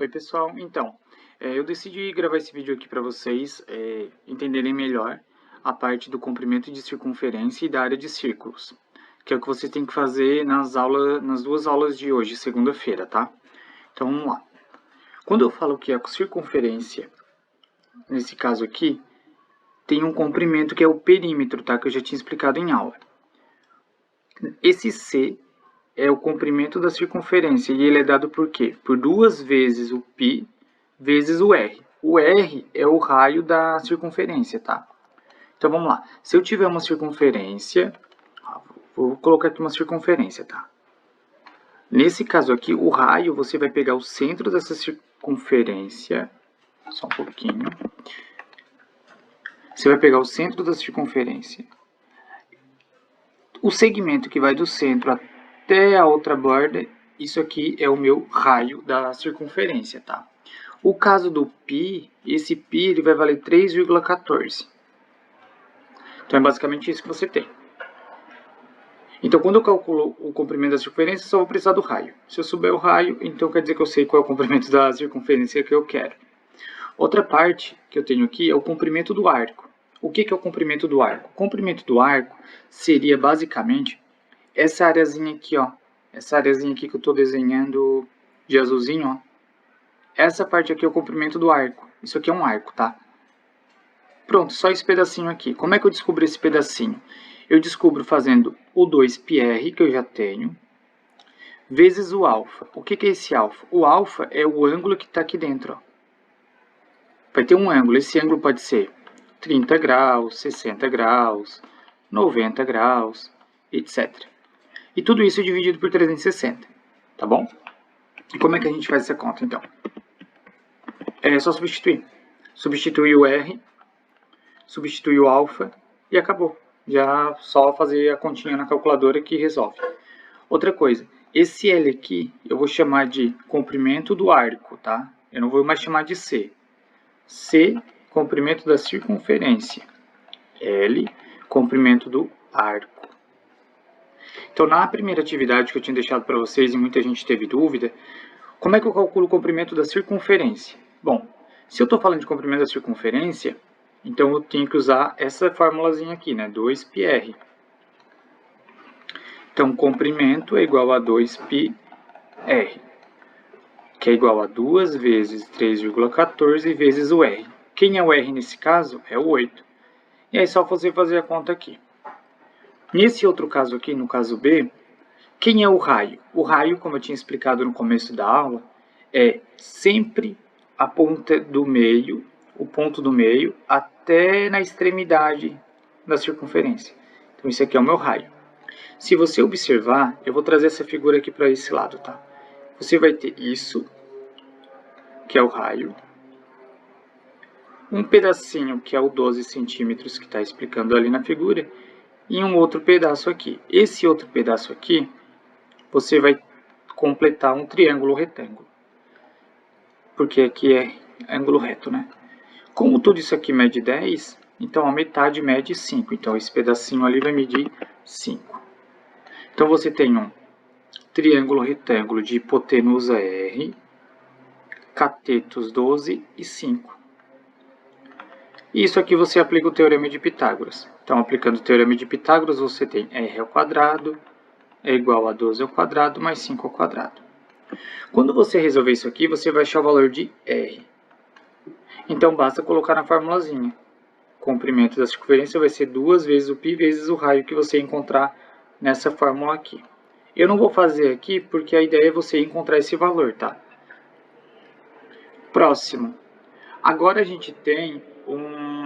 Oi pessoal, então, eu decidi gravar esse vídeo aqui para vocês entenderem melhor a parte do comprimento de circunferência e da área de círculos, que é o que vocês têm que fazer nas duas aulas de hoje, segunda-feira, tá? Então vamos lá. Quando eu falo que a circunferência, nesse caso aqui, tem um comprimento que é o perímetro, tá? Que eu já tinha explicado em aula. Esse C é o comprimento da circunferência e ele é dado por quê? Por 2 vezes o π vezes o r. O r é o raio da circunferência, tá? Então vamos lá. Se eu tiver uma circunferência, vou colocar aqui uma circunferência, tá? Nesse caso aqui, o raio, você vai pegar o centro dessa circunferência, só um pouquinho. Você vai pegar o centro da circunferência. O segmento que vai do centro até a outra borda, isso aqui é o meu raio da circunferência, tá? O caso do π, esse π ele vai valer 3,14. Então é basicamente isso que você tem. Então quando eu calculo o comprimento da circunferência, eu só vou precisar do raio. Se eu souber o raio, então quer dizer que eu sei qual é o comprimento da circunferência que eu quero. Outra parte que eu tenho aqui é o comprimento do arco. O que é o comprimento do arco? O comprimento do arco seria basicamente essa areazinha aqui, ó. Essa areazinha aqui que eu estou desenhando de azulzinho, ó. Essa parte aqui é o comprimento do arco. Isso aqui é um arco, tá? Pronto, só esse pedacinho aqui. Como é que eu descubro esse pedacinho? Eu descubro fazendo o 2πr, que eu já tenho, vezes o alfa. O que é esse alfa? O alfa é o ângulo que está aqui dentro, ó. Vai ter um ângulo. Esse ângulo pode ser 30 graus, 60 graus, 90 graus, etc. E tudo isso dividido por 360, tá bom? E como é que a gente faz essa conta, então? É só substituir. Substituir o R, substituir o alfa e acabou. Já só fazer a continha na calculadora que resolve. Outra coisa, esse L aqui eu vou chamar de comprimento do arco, tá? Eu não vou mais chamar de C. C, comprimento da circunferência. L, comprimento do arco. Então, na primeira atividade que eu tinha deixado para vocês e muita gente teve dúvida, como é que eu calculo o comprimento da circunferência? Bom, se eu estou falando de comprimento da circunferência, então eu tenho que usar essa formulazinha aqui, né? 2πr. Então, comprimento é igual a 2πr, que é igual a 2 vezes 3,14 vezes o r. Quem é o r nesse caso? É o 8. E aí é só você fazer a conta aqui. Nesse outro caso aqui, no caso B, quem é o raio? O raio, como eu tinha explicado no começo da aula, é sempre a ponta do meio, o ponto do meio, até na extremidade da circunferência. Então, isso aqui é o meu raio. Se você observar, eu vou trazer essa figura aqui para esse lado, tá? Você vai ter isso, que é o raio. Um pedacinho, que é o 12 centímetros, que está explicando ali na figura. E um outro pedaço aqui. Esse outro pedaço aqui, você vai completar um triângulo retângulo. Porque aqui é ângulo reto, né? Como tudo isso aqui mede 10, então a metade mede 5. Então esse pedacinho ali vai medir 5. Então você tem um triângulo retângulo de hipotenusa R, catetos 12 e 5. E isso aqui você aplica o Teorema de Pitágoras. Então, aplicando o Teorema de Pitágoras, você tem r ao quadrado é igual a 12 ao quadrado mais 5 ao quadrado. Quando você resolver isso aqui, você vai achar o valor de r. Então, basta colocar na formulazinha. O comprimento da circunferência vai ser 2 vezes o π vezes o raio que você encontrar nessa fórmula aqui. Eu não vou fazer aqui porque a ideia é você encontrar esse valor, tá? Próximo. Agora a gente tem um